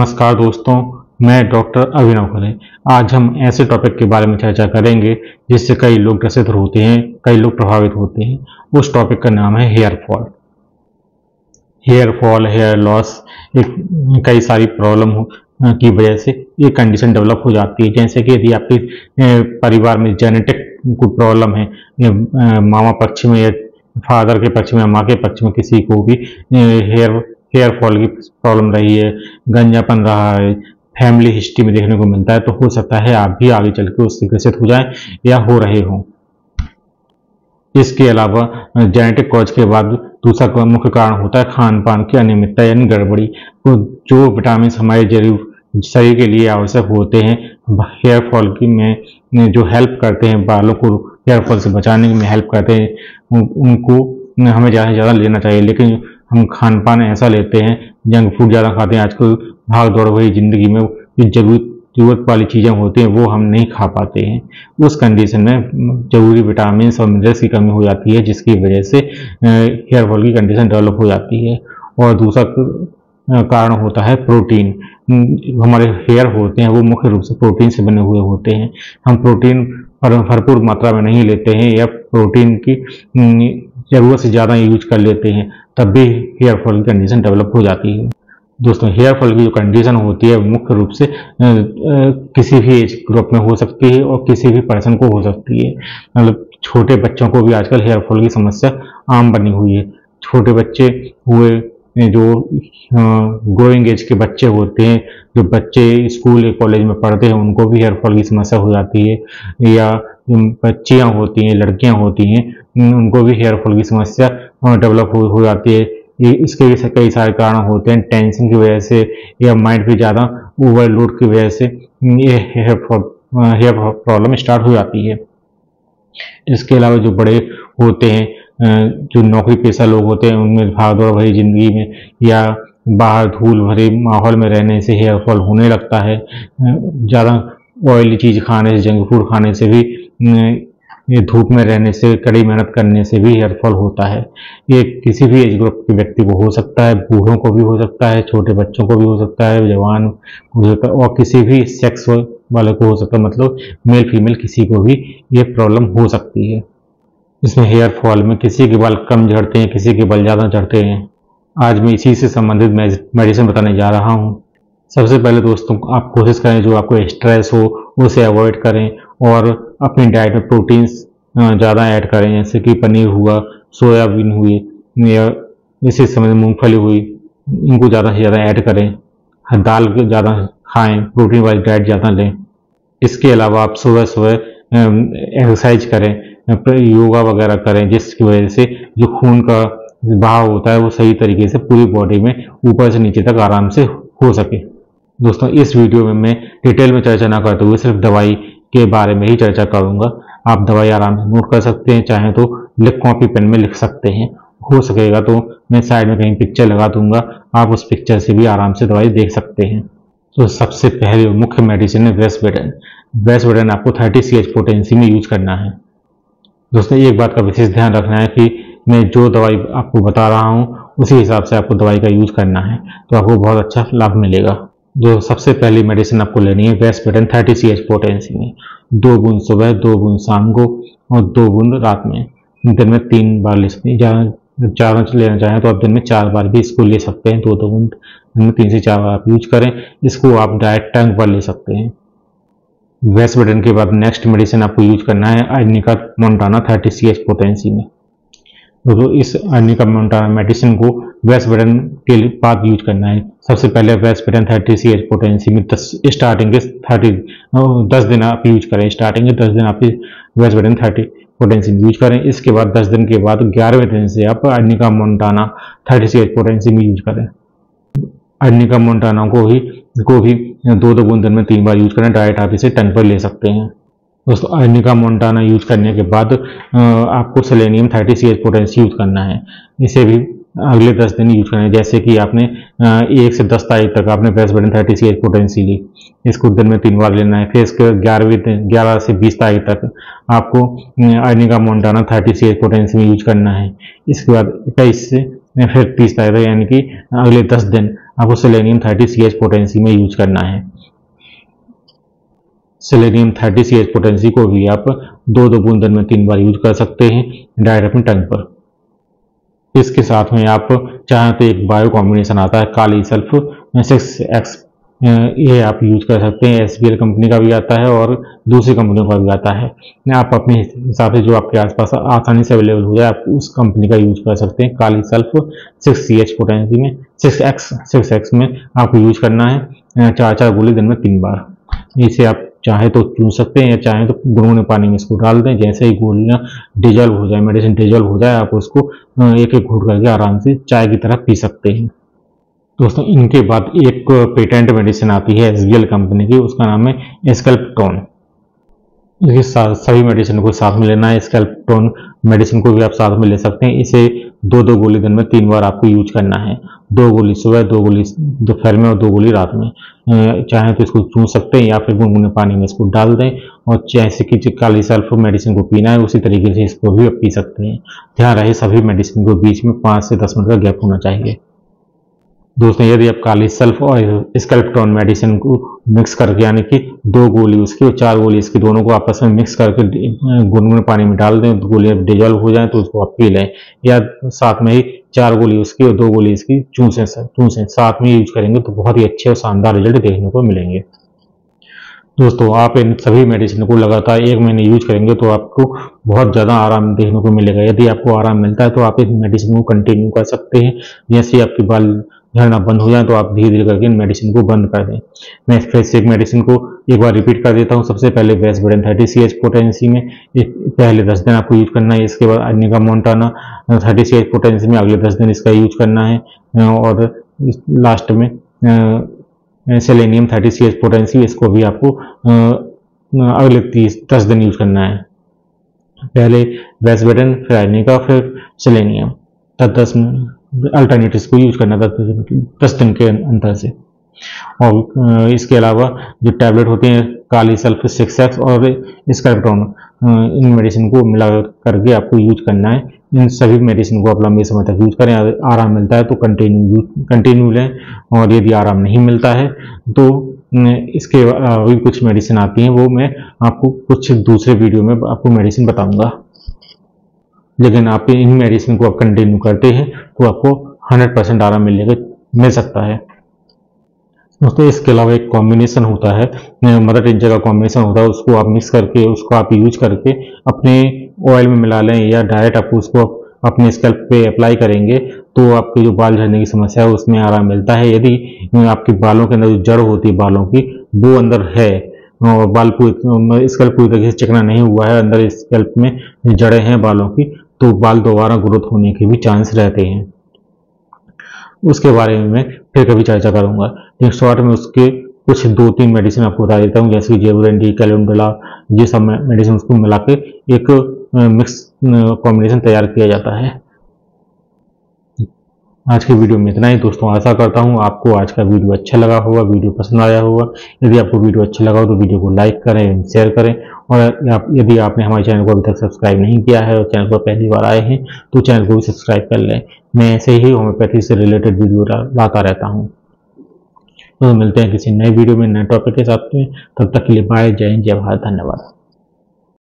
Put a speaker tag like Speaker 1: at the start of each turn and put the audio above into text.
Speaker 1: नमस्कार दोस्तों, मैं डॉक्टर अभिनव खरे। आज हम ऐसे टॉपिक के बारे में चर्चा करेंगे जिससे कई लोग ग्रसित होते हैं, कई लोग प्रभावित होते हैं। उस टॉपिक का नाम है hair fall. Hair fall, hair loss, कई सारी प्रॉब्लम की वजह से ये कंडीशन डेवलप हो जाती है। जैसे कि यदि आपके परिवार में जेनेटिक कोई प्रॉब्लम है, मामा पक्ष में या फादर के पक्ष में, माँ के पक्ष में किसी को भी हेयर फॉल की प्रॉब्लम रही है, गंजापन रहा है, फैमिली हिस्ट्री में देखने को मिलता है, तो हो सकता है आप भी आगे चल के उससे ग्रसित हो जाएं या हो रहे हों। इसके अलावा जेनेटिक कॉज के बाद दूसरा मुख्य कारण होता है खान पान की अनियमितता यानी गड़बड़ी। तो जो विटामिन हमारे शरीर के लिए आवश्यक होते हैं, हेयर फॉल की में जो हेल्प करते हैं, बालों को हेयर फॉल से बचाने में हेल्प करते हैं, उनको हमें ज़्यादा से ज़्यादा लेना चाहिए। लेकिन हम खान पान ऐसा लेते हैं, जंक फूड ज़्यादा खाते हैं आजकल, भाग दौड़ भरी जिंदगी में जरूरत वाली चीज़ें होती हैं वो हम नहीं खा पाते हैं। उस कंडीशन में जरूरी विटामिन और मिनरल्स की कमी हो जाती है, जिसकी वजह से हेयर फॉल की कंडीशन डेवलप हो जाती है। और दूसरा कारण होता है प्रोटीन। हमारे हेयर होते हैं वो मुख्य रूप से प्रोटीन से बने हुए होते हैं। हम प्रोटीन भरपूर मात्रा में नहीं लेते हैं या प्रोटीन की जरूरत से ज़्यादा यूज कर लेते हैं, तब भी हेयर फॉल की कंडीशन डेवलप हो जाती है। दोस्तों, हेयर फॉल की जो कंडीशन होती है मुख्य रूप से किसी भी एज ग्रुप में हो सकती है और किसी भी पर्सन को हो सकती है। मतलब छोटे बच्चों को भी आजकल हेयर फॉल की समस्या आम बनी हुई है। छोटे बच्चे हुए, जो ग्रोइंग एज के बच्चे होते हैं, जो बच्चे स्कूल या कॉलेज में पढ़ते हैं, उनको भी हेयर फॉल की समस्या हो जाती है। या बच्चियाँ होती हैं, लड़कियाँ होती हैं, उनको भी हेयर फॉल की समस्या डेवलप हो जाती है। इसके भी कई सारे कारण होते हैं, टेंशन की वजह से या माइंड पे ज़्यादा ओवरलोड की वजह से ये हेयर प्रॉब्लम स्टार्ट हो जाती है। इसके अलावा जो बड़े होते हैं, जो नौकरी पेशा लोग होते हैं, उनमें भाग दौड़ भरी जिंदगी में या बाहर धूल भरे माहौल में रहने से हेयर फॉल होने लगता है। ज़्यादा ऑयली चीज़ खाने से, जंक फूड खाने से भी, ये धूप में रहने से, कड़ी मेहनत करने से भी हेयर फॉल होता है। ये किसी भी एज ग्रुप के व्यक्ति को हो सकता है, बूढ़ों को भी हो सकता है, छोटे बच्चों को भी हो सकता है, जवान हो सकता है, और किसी भी सेक्स वाले को हो सकता है। मतलब मेल फीमेल किसी को भी ये प्रॉब्लम हो सकती है। इसमें हेयर फॉल में किसी के बाल कम झड़ते हैं, किसी के बाल ज़्यादा झड़ते हैं। आज मैं इसी से संबंधित मेडिसिन बताने जा रहा हूँ। सबसे पहले दोस्तों, आप कोशिश करें जो आपको स्ट्रेस हो उसे अवॉइड करें और अपनी डाइट में प्रोटीन्स ज़्यादा ऐड करें, जैसे कि पनीर हुआ, सोयाबीन हुई, या इसी समय मूंगफली हुई, इनको ज़्यादा से ज़्यादा ऐड करें। दाल ज़्यादा खाएं, प्रोटीन वाली डाइट ज़्यादा लें। इसके अलावा आप सुबह सुबह एक्सरसाइज करें, योगा वगैरह करें, जिसकी वजह से जो खून का बहाव होता है वो सही तरीके से पूरी बॉडी में ऊपर से नीचे तक आराम से हो सके। दोस्तों, इस वीडियो में मैं डिटेल में चर्चा ना करते हुए सिर्फ दवाई के बारे में ही चर्चा करूंगा। आप दवाई आराम से नोट कर सकते हैं, चाहे तो कॉपी पेन में लिख सकते हैं। हो सकेगा तो मैं साइड में कहीं पिक्चर लगा दूंगा, आप उस पिक्चर से भी आराम से दवाई देख सकते हैं। तो सबसे पहले मुख्य मेडिसिन है वेस्टवेडेन। वेस्टवेडेन आपको 30 CH पोटेंसी में यूज करना है। दोस्तों, एक बात का विशेष ध्यान रखना है कि मैं जो दवाई आपको बता रहा हूँ उसी हिसाब से आपको दवाई का यूज करना है, तो आपको बहुत अच्छा लाभ मिलेगा। जो सबसे पहली मेडिसिन आपको लेनी है वेस्टवेडेन 30 CH पोटेंसी में। 2 बूंद सुबह, 2 बूंद शाम को और 2 बूंद रात में। दिन में 3 बार ले सकते हैं। ज़्यादा लेना चाहें तो आप दिन में 4 बार भी इसको ले सकते हैं। 2 बूंद दिन में 3 से 4 बार आप यूज करें। इसको आप डायरेक्ट टंग पर ले सकते हैं। वेस्टवेडेन के बाद नेक्स्ट मेडिसिन आपको यूज करना है अर्निका मोंटाना 30 CH पोटेंसी में। तो इस अर्निका मोंटाना मेडिसिन को वेस्टवेडेन के बाद यूज करना है। सबसे पहले वेस्टवेडेन 30 CH पोटेंसी में स्टार्टिंग के 10 दिन आप यूज करें। स्टार्टिंग के 10 दिन आप वेस्टवेडेन 30 पोटेंसी में यूज करें। इसके बाद 10 दिन के बाद 11वें दिन से आप अर्निका मोंटाना 30 CH पोटेंसी में यूज करें। अर्निका मोंटाना को भी 2 बूंद दिन में 3 बार यूज करें। डायरेक्ट आप इसे टंग पर ले सकते हैं। दोस्तों, अर्निका मोंटाना यूज करने के बाद आपको सेलेनियम 30 CH पोटेंसी यूज करना है। इसे भी अगले 10 दिन यूज करना है। जैसे कि आपने 1 से 10 तारीख तक आपने वेस्टवेडेन 30 CH पोटेंसी ली, इसको दिन में 3 बार लेना है। फिर इसके 11 से 20 तारीख तक आपको अर्निका मोंटाना 30 CH पोटेंसी में यूज करना है। इसके बाद 21 से फिर 30 तारीख तक, यानी कि अगले 10 दिन आपको सेलेनियम 30 पोटेंसी में यूज करना है। सेलेनियम 30 पोटेंसी को भी आप 2-2 बूंद दिन में 3 बार यूज कर सकते हैं डायरेक्ट अपनी टंग पर। इसके साथ में आप चाहें तो एक बायो कॉम्बिनेशन आता है काली सल्फ 6X, ये आप यूज कर सकते हैं। SBL कंपनी का भी आता है और दूसरी कंपनियों का भी आता है। आप अपने हिसाब से जो आपके आसपास आसानी से अवेलेबल हो जाए आप उस कंपनी का यूज कर सकते हैं। काली सल्फ 6CH पोटेंसी में 6X में आपको यूज करना है 4-4 गोली दिन में 3 बार। इसे आप चाहे तो चूस सकते हैं या चाहे तो गुनगुने पानी में इसको डाल दें। जैसे ही गोलियां डिजॉल्व हो जाए, मेडिसिन डिजॉल्व हो जाए, आप उसको एक एक घूंट करके आराम से चाय की तरह पी सकते हैं। दोस्तों इनके बाद एक पेटेंट मेडिसिन आती है SBL कंपनी की, उसका नाम है एस्कैल्प्टोन। ये सभी मेडिसिन को साथ में लेना है। एस्कैल्प्टोन मेडिसिन को भी आप साथ में ले सकते हैं। इसे 2-2 गोली दिन में 3 बार आपको यूज करना है। 2 गोली सुबह, 2 गोली दोपहर में और 2 गोली रात में। चाहे तो इसको चूस सकते हैं या फिर गुनगुने पानी में इसको डाल दें और जैसे कि काली सल्फ मेडिसिन को पीना है उसी तरीके से इसको भी पी सकते हैं। ध्यान रहे सभी मेडिसिन को बीच में 5 से 10 मिनट का गैप होना चाहिए। दोस्तों यदि आप काली सल्फ और एस्कैल्प्टोन मेडिसिन को मिक्स करके यानी कि 2 गोली उसकी और 4 गोली इसकी दोनों को आपस में मिक्स करके गुनगुने पानी में डाल दें, गोली डिजॉल्व हो जाए तो उसको आप पी लें, या साथ में ही 4 गोली उसकी और 2 गोली इसकी चूसें साथ में यूज करेंगे तो बहुत ही अच्छे और शानदार रिजल्ट देखने को मिलेंगे। दोस्तों आप इन सभी मेडिसिन को लगातार 1 महीने यूज करेंगे तो आपको बहुत ज़्यादा आराम देखने को मिलेगा। यदि आपको आराम मिलता है तो आप इन मेडिसिन को कंटिन्यू कर सकते हैं। जैसे ही आपके बाल झड़ना बंद हो जाए तो आप धीरे धीरे करके इन मेडिसिन को बंद कर दें। मैं फिर से एक मेडिसिन को एक बार रिपीट कर देता हूँ। सबसे पहले वेस्टबेडेन 30 पोटेंसी में पहले 10 दिन आपको यूज करना है। इसके बाद अर्निका मोंटाना 30 पोटेंसी में अगले 10 दिन इसका यूज करना है और लास्ट में सेलेनियम 30 पोटेंसी, इसको भी आपको अगले 10 दिन यूज करना है। पहले वेस्टबेडेन, फिर अर्निका, फिर सेलेनियम 10 अल्टरनेटिव्स को यूज करना 10 दिन के अंतर से। और इसके अलावा जो टैबलेट होते हैं काली सल्फ 6X और एस्कैल्प्टोन, इन मेडिसिन को मिला करके आपको यूज करना है। इन सभी मेडिसिन को आप लंबे समय तक यूज करें। आराम मिलता है तो कंटिन्यू लें और यदि आराम नहीं मिलता है तो इसके भी कुछ मेडिसिन आती हैं, वो मैं आपको कुछ दूसरे वीडियो में आपको मेडिसिन बताऊंगा। लेकिन आप इन मेडिसिन को आप कंटिन्यू करते हैं तो आपको 100% आराम मिल सकता है। दोस्तों इसके अलावा एक कॉम्बिनेशन होता है, मदर टिंचर का कॉम्बिनेशन होता है, उसको आप मिक्स करके उसको आप यूज करके अपने ऑयल में मिला लें या डायरेक्ट आप उसको अपने स्कैल्प पे अप्लाई करेंगे तो आपके जो बाल झड़ने की समस्या है उसमें आराम मिलता है। यदि आपके बालों के अंदर जो जड़ होती है बालों की वो अंदर है और बाल स्कैल्प पूरी तरीके से चिकना नहीं हुआ है, अंदर स्कैल्प में जड़ें हैं बालों की, तो बाल दोबारा ग्रोथ होने के भी चांस रहते हैं। उसके बारे में मैं फिर कभी चर्चा करूंगा। लेकिन शॉर्ट में उसके कुछ 2-3 मेडिसिन आपको बता देता हूँ, जैसे कि जेबुरेंडी, कैलेंडुला, ये सब मेडिसिन को मिला के एक मिक्स कॉम्बिनेशन तैयार किया जाता है। आज की वीडियो में इतना ही दोस्तों। आशा करता हूँ आपको आज का वीडियो अच्छा लगा होगा, वीडियो पसंद आया होगा। यदि आपको वीडियो अच्छा लगा हो तो वीडियो को लाइक करें, शेयर करें और यदि आपने हमारे चैनल को अभी तक सब्सक्राइब नहीं किया है और चैनल पर पहली बार आए हैं तो चैनल को भी सब्सक्राइब कर लें। मैं ऐसे ही होम्योपैथी से रिलेटेड वीडियो लाता रहता हूँ। तो मिलते हैं किसी नए वीडियो में नए टॉपिक के साथ में। तब तक के लिए बाय, जय हिंद, जय भारत, धन्यवाद।